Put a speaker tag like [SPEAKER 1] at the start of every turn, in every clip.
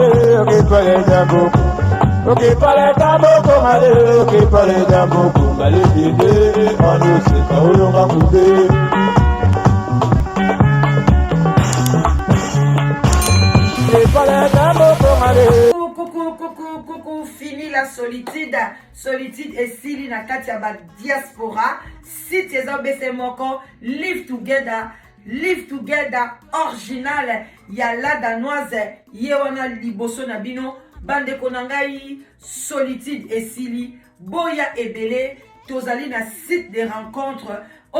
[SPEAKER 1] mare, ok, pas les jambes. Ok, pas les jambes, mare, ok, pas les jambes. Allez, bébé, on ne sait pas où l'on va couper.
[SPEAKER 2] Coucou, fini la solitude. Solitude et Sili na Katia ba diaspora. Si tu es en moko, live together original. Ya la danoise, yewana liboso na bino, bande konangai, solitude et Sili, boya ebele, tozali na site de rencontre,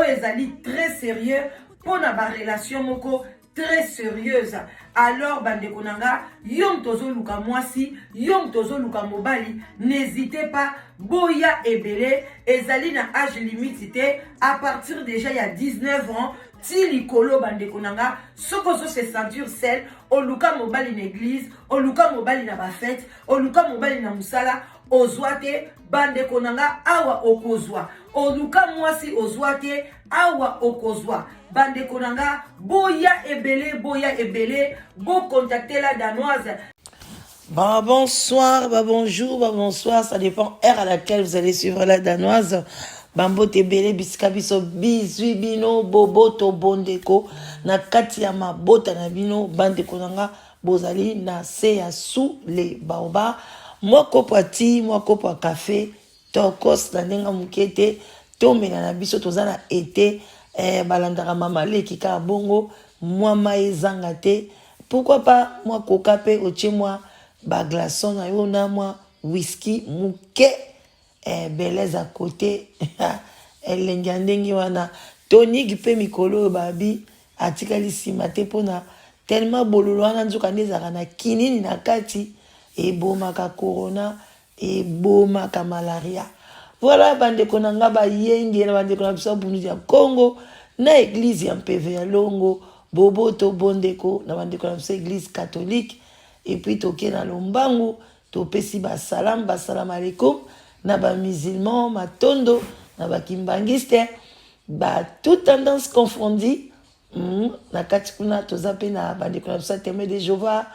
[SPEAKER 2] ezali très sérieux, pour na ba relation moko, très sérieuse. Alors bande konanga, yom tozo luka mwasi, yom tozo luka mobali, n'hésitez pas, boya ebele, ezali na âge limite, à partir déjà il y a 19 ans, ti likolo bande konanga, soko so se ceinture sel, oluka mobali na église, oluka mobali na ba fête, oluka mobali na musala, ozwate bande konanga awa okozwa, oluka mwasi ozwate awa okozwa. Bande konanga, boya ebele, go contacter la danoise.
[SPEAKER 3] Bah, bonsoir, bah, bonjour, bah, bonsoir, ça dépend heure à laquelle vous allez suivre la danoise. Bambo tebele biskabiso bizui bino bobo to bondeko na kati ya mabota na bino bande konanga bozali na se ya sous les baoba moko pati moko pa café tokos na ndenga mukete tomena na biso tozana été balandaka mama leki ka bongo moi maezanga te pourquoi pas moi coca pe otie moi ba glaçon na yo na moi whisky muke beleza à côté elengandengi wana tonique pe mikolo babi atikali simate pona tellement bololo wana nzoka ndezaka na kinini na kati ebomaka corona ebomaka malaria. Voilà bande konanga ba yenge na bande konanga biso bunu ya Congo na église ya MPV ya Longo bobo to bondeko na bande konanga biso église catholique et puis toke na lombangu to pesi ba salam alaikum na ba musulman matondo na ba kimbangiste ba toute tendance confondue na kati kuna tozape na bande konanga biso témoin de Jéhovah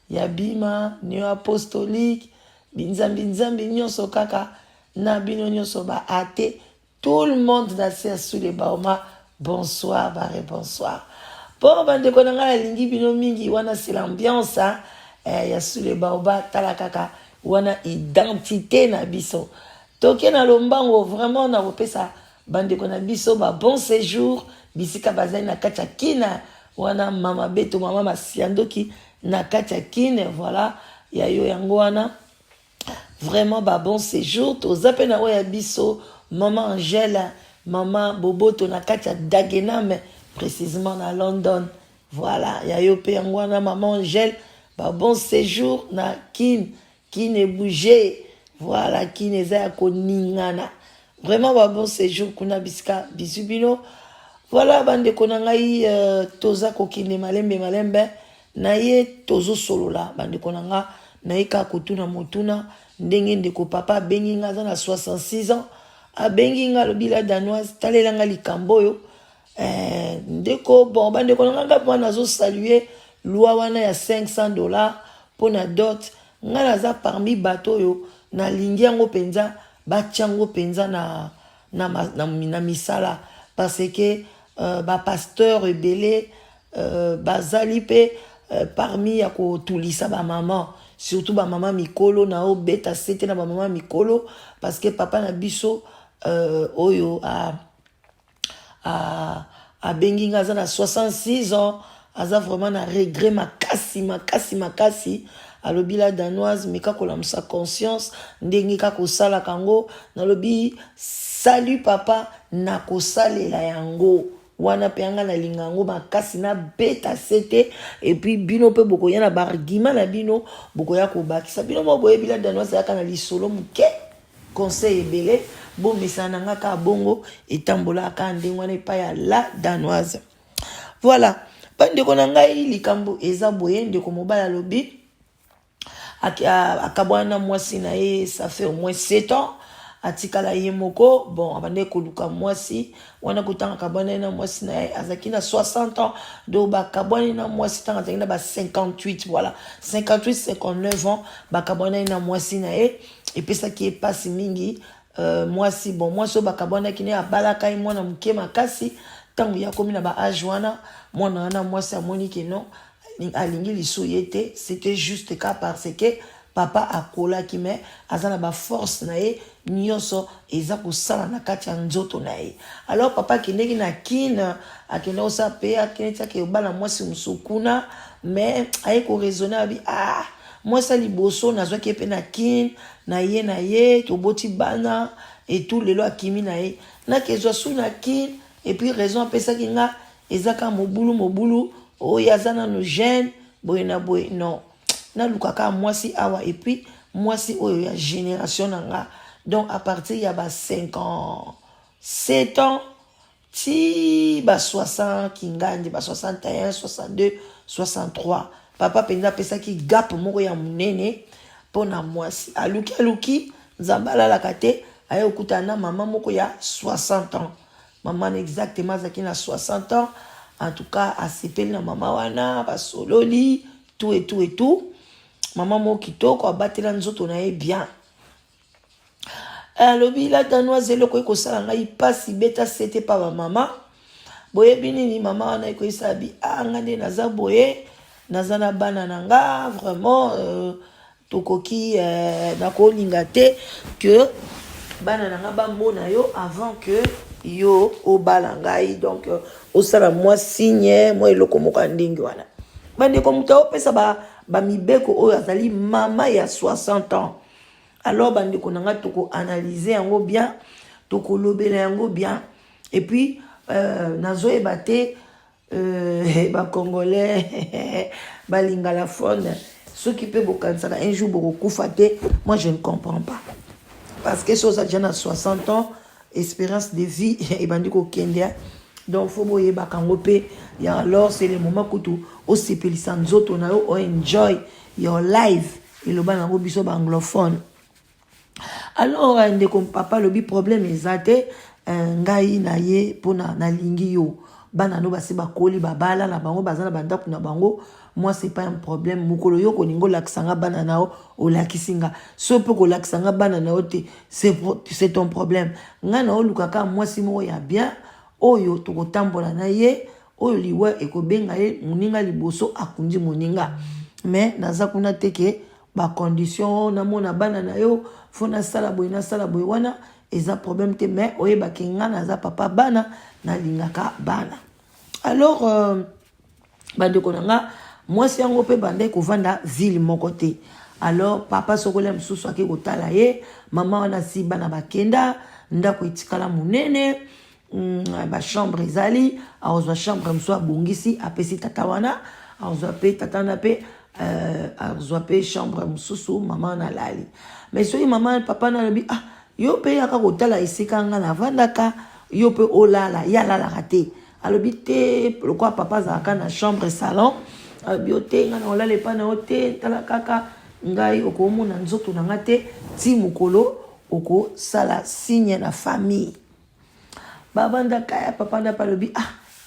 [SPEAKER 3] ya bima neo apostolique binzambi nyonso kaka na bino nyonso ba ate tout le monde na sous les baoma bonsoir bare bonsoir bon bande konanga na lingi bino mingi wana c'est l'ambiance ya sous les baoba talakaka wana identité na biso toke na lombango vraiment na kopesa bande kona biso ba bon séjour bisika bazali na kati ya kina wana mama beto mama masiandoki na kati ya kine voilà ya yo yango wana vraiment ba bon séjour tozape na oya biso maman Angèle maman Boboto na kati ya Dagenham précisément na London voilà ya yo pe yango wana maman Angèle ba bon séjour na kin bougé voilà kin eza ya koningana vraiment ba bon séjour kuna bisika bisubino voilà bande konangai toza kokinde malembe na ye tozo solola bande konanga na ye ka kotuna motuna ndenge ndeko papa bengi nga za na 66 ans abengi nga lobila danoise talelanga likambo yo ndeko bon bande konanga pa nazo saluer loi wana ya $500 pour na dot nga naza parmi bato yo na lingi yango penza bachango penza na misala parce que ba pasteur ebele bazali pe parmi ya ko tulisa ba maman surtout ba maman mikolo na o beta sete na ba maman mikolo parce que papa na biso oyo a bengi nga za na 66 ans aza vraiment na regret makasi alobi la danoise meka kolamsa conscience ndenge ka kosala kango nalobi salut papa na kosalela yango wana pe anga na lingango makasi na beta sete et puis bino pe bokoya na bargima na bino bokoya ko bakisa bino mo boye bila danoise yaka na lisolo muke conseil ebele bo misana nga ka bongo etambola ka ndengwana epa ya la danoise. Voilà bande konanga likambo eza boye ndeko mobala lobi akabwana mwasi na ye ça fait au moins 7 ans atikala ye moko bon abande koluka mwasi wana kutanga kabwana na mwasi na ye azaki na 60 ans do bakabwana na mwasi tanga azaki na ba 58 voilà 58 59 ans bakabwana na mwasi na ye epesaki epasi mingi mwasi bon mwasi bakabwana kine abalaka ye mwana muke makasi tango ya komi na ba age wana mwana wana mwasi amoni ke non alingi liso yete c'était juste cas parce que papa akola ki me azana ba force na ye nyonso eza kosala na kati ya nzoto na ye alors papa kindeki na kina akenda osa pe akenda take obala mwasi musukuna mais aye ko raisonner abi mwasi liboso nazwaki pe na kin na ye toboti bana et tout lelo akimi na ye na kezwa su na kin et puis raison apesaki nga ezaka mobulu oyo azana no jeune boye na boye non na lukaka mwasi awa et puis mwasi oyo ya génération nanga donc à partir ya ba 57 ans ti ba 60 kingandi ba 61 62 63 papa penza pesa ki gap moko ya munene pona mwasi aluki nzambala la kate aye okutana mama moko ya 60 ans maman exactement zaki na 60 ans en tout cas asepeli na mama wana basololi tout et tout maman mo kitoko abatela nzoto na ye bien alobi la danoise eloko ekosala ngai pasi beta sete pa ba mama boyebi nini mama wana ekoyisa bi nga nde naza boye naza na bana na nga vraiment tokoki nakolinga te que bana na nga bamona yo avant que yo obala ngai donc osala moi signe moi eloko moko ya ndenge wana bandeko muta opesa bamibeko oyo azali mama ya 60 ans alors bandeko nanga toko analyser yango bien toko lobela yango bien et puis nazoyeba te congolais balingala fone ceux qui peut bokansaka un jour bokokufa te moi je ne comprends pas parce que chose déjà na 60 ans espérance de vie et bandiko kende donc faut boyeba kango pe ya alors c'est le moment kutu osepelisa nzoto na yo o enjoy your life iloba nango biso ba anglophone alors ndeko papa lobi problème ezate ngai na ye pona na lingi yo bana no basi bakoli babala na bango bazana bandaku na bango moi c'est pas un problème mukolo yo koningo laksanga bana nao o lakisinga so pe ko laksanga bana nao te c'est ton problème nga na olukaka moi si mo ya bien oyo to kotambola na ye oyo liwa ekobenga ye muninga liboso akundi muninga mais naza kuna teke ba condition na mona bana na yo fona sala boy wana eza problème te mais oyeba kenga naza papa bana na lingaka bana alors bandeko nanga mwasi yango pe bande kovanda ville moko te alors papa sokola msusu ake kotala ye mama wana si bana bakenda ndako etikala munene ba chambre ezali azwa chambre mso abongisi apesi tata wana azwa pe tata na pe azwa pe chambre msusu mama na lali mais soki mama papa na lobi yo pe yaka kotala esika nga na vandaka yo pe olala ya lalaka te alobi te lokwa papa azalaka na chambre salon alobi yo te nga na olala epa na yo te tala kaka ngai okomona nzoto na nga te ti mokolo okosala signe na famille babandaka ya papa na palobi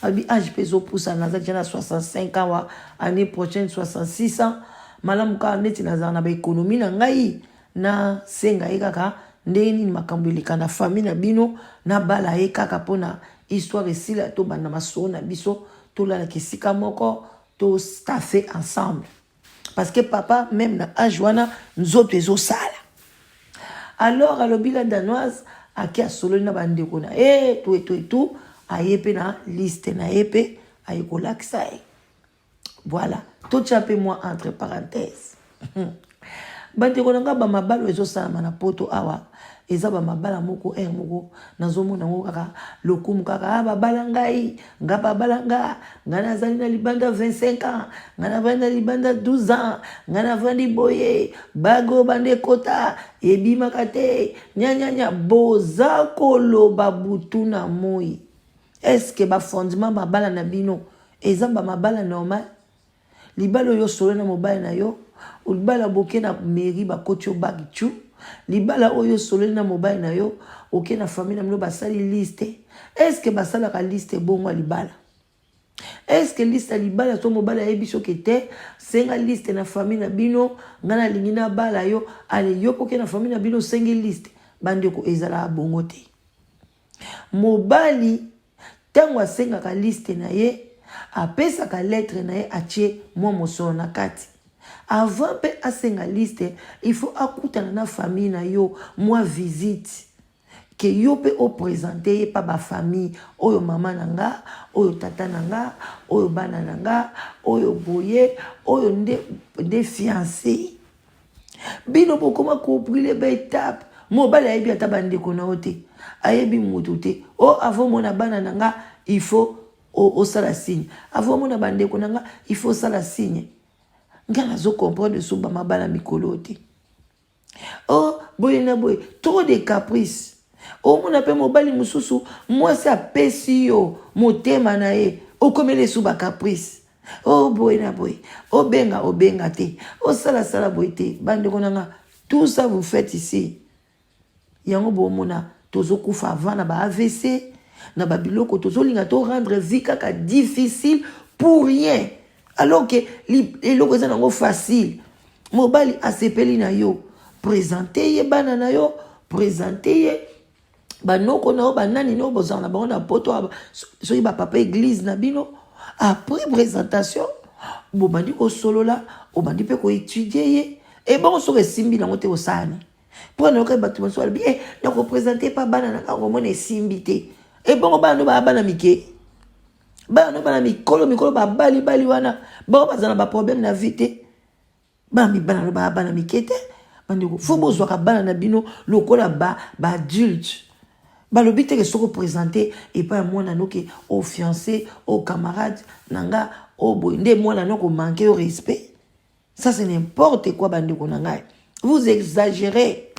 [SPEAKER 3] alobi age pe ezopousa naza déjà na 65 ans wa année prochaine 66 ans malamu kaka neti nazala na baekonomi na ngai na senga ye kaka ndenge nini makambo eleka na famille na bino na bala ye kaka mpona histoire esila tobanda masolo na biso tolalaka esika moko to staffe ensemble parce que papa même na age wana nzoto ezosala alors alobi la danoise aki asololi na bandeko na tout aye pe na liste na ye pe aye kolakisa ye voilà totia pe moi entre parenthèses bandeko na nga bamabalo ezosalama na poto awa eza bamabala moko moko nazomona ngo kaka lokumu kaka babala ngai nga babala nga nazali na libanda 25 ans nga navandi na libanda 12 ans nga navandi boye bago bandekota ebimaka te nyanyanya boza koloba butu na moi eske bafondement mabala na bino eza bamabala normal libala oyo solo na mobali na yo olibala boke na mairie bakoti yo bagichu libala oyo sololi na mobali na yo oke na famille na mino basali liste est-ce que basalaka liste bongo libala est-ce que liste libala so mobali ayebi soki te senga liste na famille na bino ngana lingi na bala yo ale yo poke na famille na bino sengi liste bandeko ezala bongo te mobali tango asengaka liste na ye apesaka lettre na ye atie mwa mosolo na kati avant pe asenga liste il faut akutana na famille na yo mwa visite ke yo pe o présenter ye pa ba famille oyo mama nanga oyo tata nanga oyo bana nanga oyo boye oyo nde fiancé bino bokoma kobriller ba étape mobali ayebi ata bandeko na ote ayebi mutu te avant mona bana nanga il faut au sala signe avant mona bandeko nanga il faut sala signe ngana zo comprendre so ba mabala mikolo te boye na boye trop de caprice mona pe mobali mususu moi ça pesi yo motema na ye okomele so ba caprice boye na boye obenga te sala boye te bandeko nanga tout ça vous faites ici yango bomona tozokufa avant na ba AVC na ba biloko tozolinga to rendre vie kaka difficile pour rien alors que les loko za nango facile mobali asepeli na yo présenter ye bana na yo présenter ye banoko na yo banani no bozana na bango na poto soki ba papa église na bino après présentation bobandi ko solola obandi pe ko étudier ye et bon so resimbi nango te osani prenez le bateau de soir bien ne représentez pas banana quand on est simbité et bon bana ba bana mike bana mikolo ba bali wana bon bazana ba problème na vite bana bana mikete bandeko faut bozwa ka bana na bino lokola ba adulte balobite que se représenter et pas moi na noke au fiancé au camarade nanga au boinde moi na noko manquer au respect ça c'est n'importe quoi bandeko nanga vous exagérez.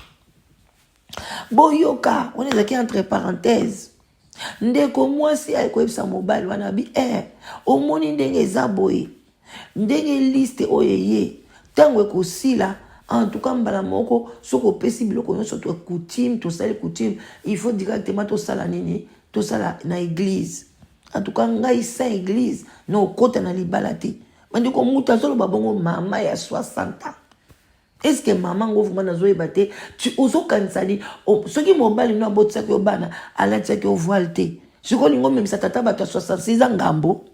[SPEAKER 3] Boyoka, on est entre parenthèses. Ndeko moi si aiko sa mobile wana bi omoni ndenge zaboy. Ndenge liste oyeye. Tango ko sila en tout cas mbala moko soko possible ko nyonso to coutume to sala coutume, il faut directement to sala nini, to sala na église. En tout cas ngai sa église no kota na libala te. Mandiko muta solo babongo mama ya 60 ans. Est-ce que maman go vraiment nazo ebate tu ozo kansani ce qui mobile no abotsa ko bana ala tsa ko voile je ko lingo même sa tata ba 66 ans ngambo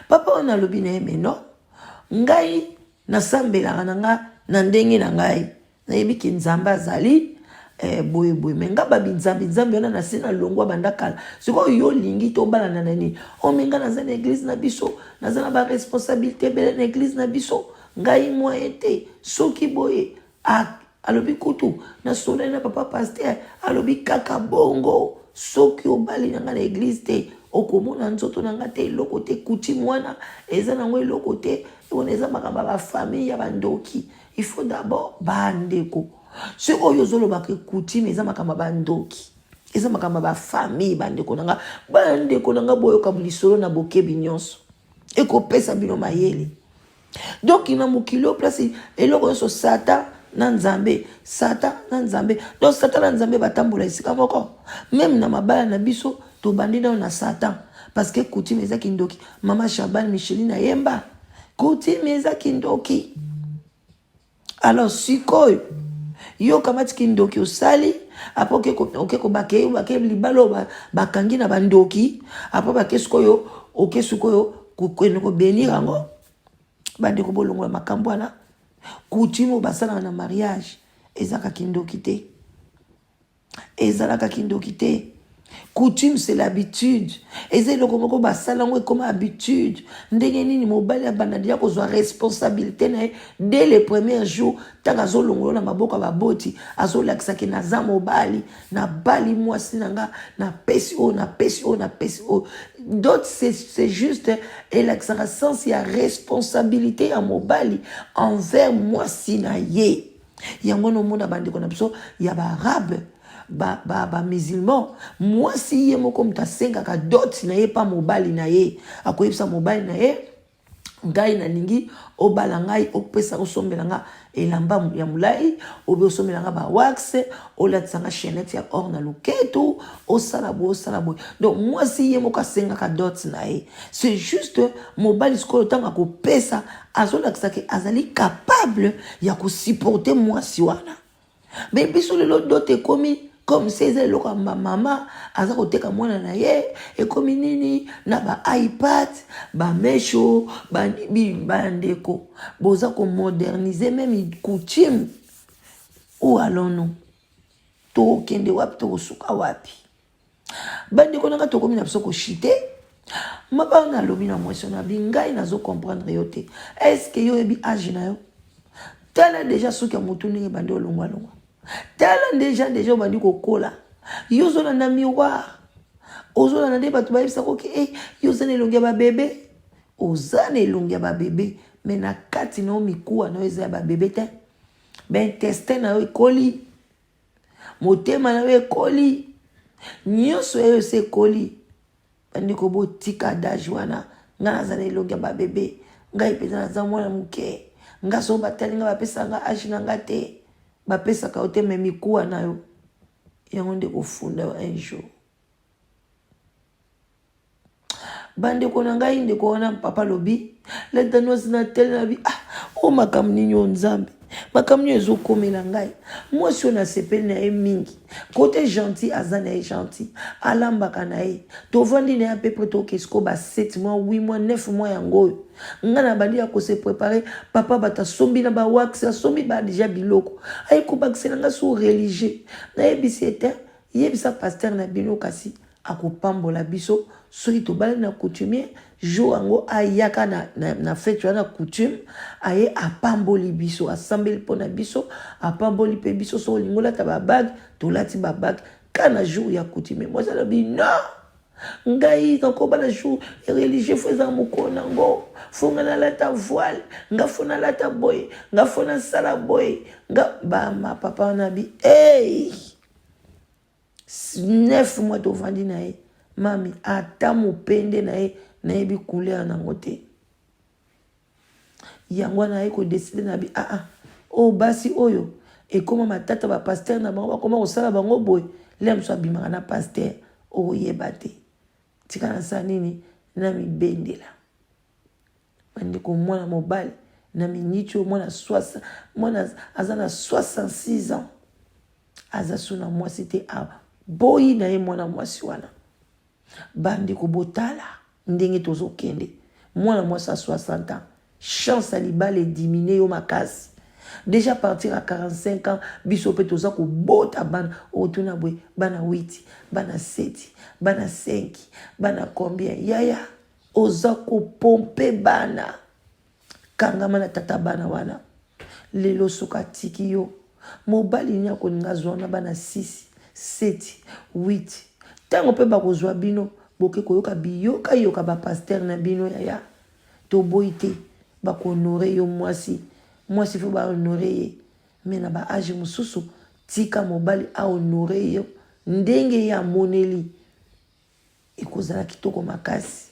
[SPEAKER 3] papa on a lobine mais non ngai na sambela nga na ndenge na ngai na yebiki nzamba zali boye mais ngaba binzambe ona na sina longwa bandakala siko yo lingi to bala na nani o menga na zana église na biso na zana ba responsabilité bele na église na biso ngai moi été soki boye alobi kutu na sola na papa pasteur alobi kaka bongo soki obali na l'église te okomona nzoto na ngate loko te kuti mwana eza na ngwe loko te on eza makamba ba famille ya bandoki il faut d'abord bandeko ce oyo zolo ba kuti eza makamba bandoki eza makamba ba famille bandeko nanga boyo kabulisolo na bokebi nyonso ekopesa bino mayele. Donc il a mukilo place et le so Satan na Nzambe donc Satan na Nzambe batambola isika moko même na mabala na biso to bandina na Satan parce que coutume eza kindoki mama Shaban Micheline yemba coutume eza kindoki alors sikoyo yo kamati kindoki osali apoke ko bake libalo bakangi na bandoki apo bake sikoyo sikoyo ko bénir ngo bandeko bolongola makambo wana coutume basala na mariage ezaka kindoki te coutume c'est l'habitude eza loko moko basala ngo comme habitude ndenge nini mobali abandadi ya kozwa responsabilité na dès les premiers jours tanga zolongola na maboko baboti azolakisa ke naza mobali na bali mwasi nanga na pesi d'autres c'est juste elakisaka sens ya responsabilité ya mobali envers mwasi na ye yango no mona bandeko na biso ya barabe ba musulman mwasi ye moko mutasenga ka dot na ye pa mobali na ye akoyebisa mobali na ye ngai nalingi obala ngai opesa osombela nga elamba ya mulai obe osombela nga ba wax olatisa nga chaînette ya or na loketo osala boye donc moi si ye moko asengaka dot na ye c'est juste mobali sikoyo ntango akopesa azolakisa ke azali capable ya kosupporte mwasi wana me biso lelo dot ekomi comme si ezali eloko ya mama aza koteka mwana na ye ekomi nini na ba ipad bamesho bandeko boza komodernize même coutume ou allons-nous tokende wapi tokosuka wapi bandeko nanga tokomi na biso koshite mabanga nalobi na mwasi na bingai nazo comprendre yo te est-ce que yo ebi age na yo tala déjà soki ya motu ndenge bandi olongwa tala déjà obandi kokola yo ozolanda miroir ozolanda nde bato bayebisaka oke yo oza na elongi ya babebe oza na elongi ya babebe me na kati na yo mikuwa na yo eza ya babebe te baintestin na yo ekoli motema na yo ekoli nyonso ya yo ese ekoli bandeko botika dage wana nga naza na elongi ya babebe ngai mpenza naza mwana moke nga so batali nga bapesa nga age na nga te bapesaka yo te me mikuwa na yo yango nde kofunda un jour bandeko na ngai ndeko wana papa lobi ledanoisi na tele na bi o makambo nini yo nzambe makambo nini ezokomela ngai mwasi oyo nasepeli na ye mingi kote gentil aza na ye gentil alambaka na ye tovandi na ye ape pre tokesiko ba 7 mois 8 mois 9 mois yango oyo nga na bandi ya kose prépare papa bato asombi na bawax asombi badeja biloko ayekobakisela nga so religieux nayebisi ete yebisa paster na bino kasi akopambola biso soki tobali na coutumier jour yango ayaka na fete wana coutume aye apamboli biso asambeli mpo na biso apamboli mpe biso so olingi olata babage tolati babage kana jour ya coutumier mwasi alobi non ngai nakobala jour religieux fo eza mokolo nango fo nga nalata voile nga fo nalata boye nga fo nasala boye nga bama papa wana bi 9 mois tovandi na ye mami ata mopende na ye nayebi couleur nango te yango wana aye kodeside na bi oyo basi oyo ekoma matata bapaster na bango bakoma kosala bango boye le mosu abimaka na paster oyeba te tika nasala nini na mibendela bandeko mwana mobali na miniti oyo mwana aza na 66 ans aza so na mwasi te boyi na ye mwana mwasi wana bandeko botala ndenge tozokende mwana mwasi a 60 ans chance ya libala edimine yo makasi déjà partir à 45 ans biso pe toza kobota bana otuna boye bana 8 bana 7 bana 5 bana combien yaya oza kopompe bana kangama na tata bana wana lelo soka tiki yo mobali nya koninga zona bana 6 7 8 tango pe bakozwa bino boke koyoka biyoka yoka ba pasteur na bino yaya to boite bakonore yo mwasi fo ba honore ye me na ba age mususu tika mobali a honore yo ndenge ya moneli ekozala kitoko makasi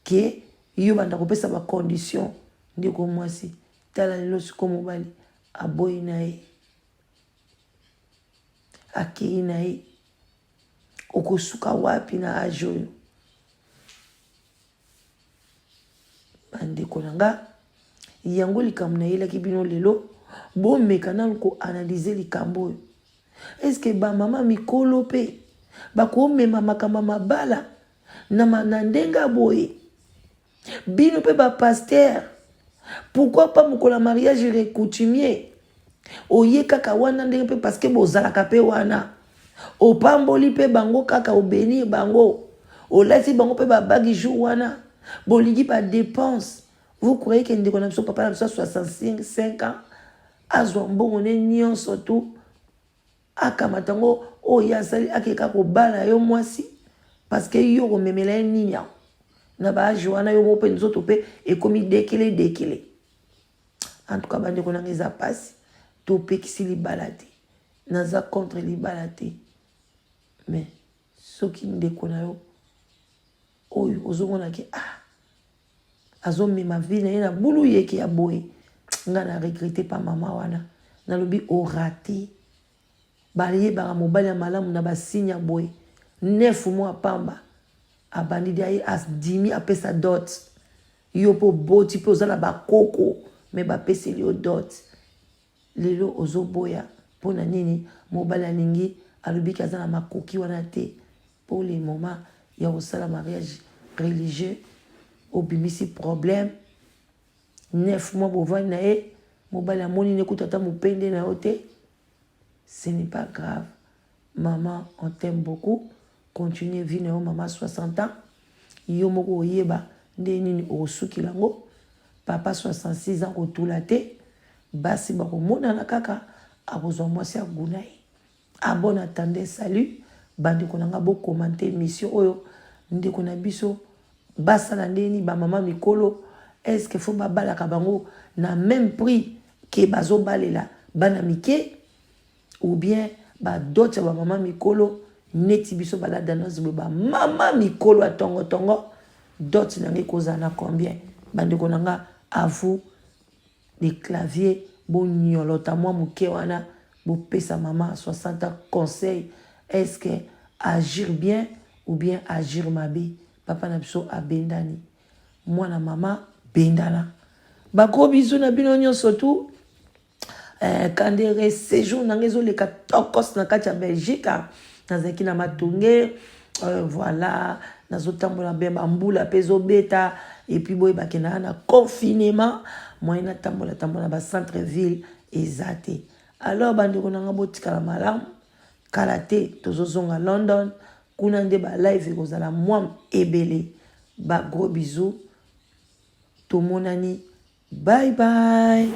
[SPEAKER 3] ke yo banda kopesa ba condition ndeko mwasi tala lelo siko mobali aboyi na ye akei na ye okosuka wapi na age oyo bandeko na nga yango likambo na yelaki bino lelo bomeka nanu koanalyze likambo oyo eske bamama mikolo mpe bakomema makambo mabala na ndenge boye bino mpe bapaster pourquoi pas mokolo mariage recoutumier oye kaka wana ndenge mpe parce que bozalaka mpe wana opamboli mpe bango kaka obénir bango olati bango mpe babagi jour wana bolingi badepense vous croyez que ndeko na biso papa na biso 65 ans azwa mbongo ne nyonso tu akamata ngo oyo asali akeka kobala yo mwasi parce que yo komemela ye nini na baage wana yo moko mpe nzoto mpe ekomi dekele en tout cas bandeko nanga eza pasi topekisi libala te naza contre libala te mais soki ndeko na yo oyo ozomonaki azomema vie na ye na bulu yeke ya boye nga na regrete pa mama wana nalobi orate bayebaka mobali ya malamu na basigne ya boye 9 mois pamba abandi dia ye asdimi apesa dot yo mpo boti mpe oza na bakoko me bapeseli yo dot lelo ozoboya mpo na nini mobali alingi alobiki aza na makoki wana te mpo le moment ya kosala mariage religieux obimisi problème 9 mois bovandi na ye mobali amoni nekuta ata mopende na yo te. Ce n'est pas grave. Maman, on t'aime beaucoup. Continue vie na yo maman 60 ans. Yo moko oyeba nde nini osuki lango. Papa 66 ans kotula te. Basi bakomona na kaka akozwa mwasi aguna ye. Abon attendez salut. Bandi konanga bo commenter mission oyo ndeko na biso basala ndeni ba mama mikolo. Est-ce que faut babalaka bango na même prix que bazo balela bana mike ou bien ba d'autres ba mama mikolo neti biso balada na zwe ba mama mikolo atongo tongo d'autres nange kozana combien bande konanga à vous les claviers bon nyolota moi muke wana bo pesa mama 60 ans conseil est-ce que agir bien ou bien agir mabe papa na biso abendani moi na mama bendana ba gros bisous na bino nyonso tout kandere séjour nangezo le katokos na kati ya Belgique nazaki na matonge voilà nazotambola bemba mbula pezo beta et puis boy bakena na confinement moi na tambola ba centre ville ezate alors bandeko nanga botikala malamu kalaté tozozonga London kuna nde ba live kozala mwam ebele ba gros bisous tomonani bye bye.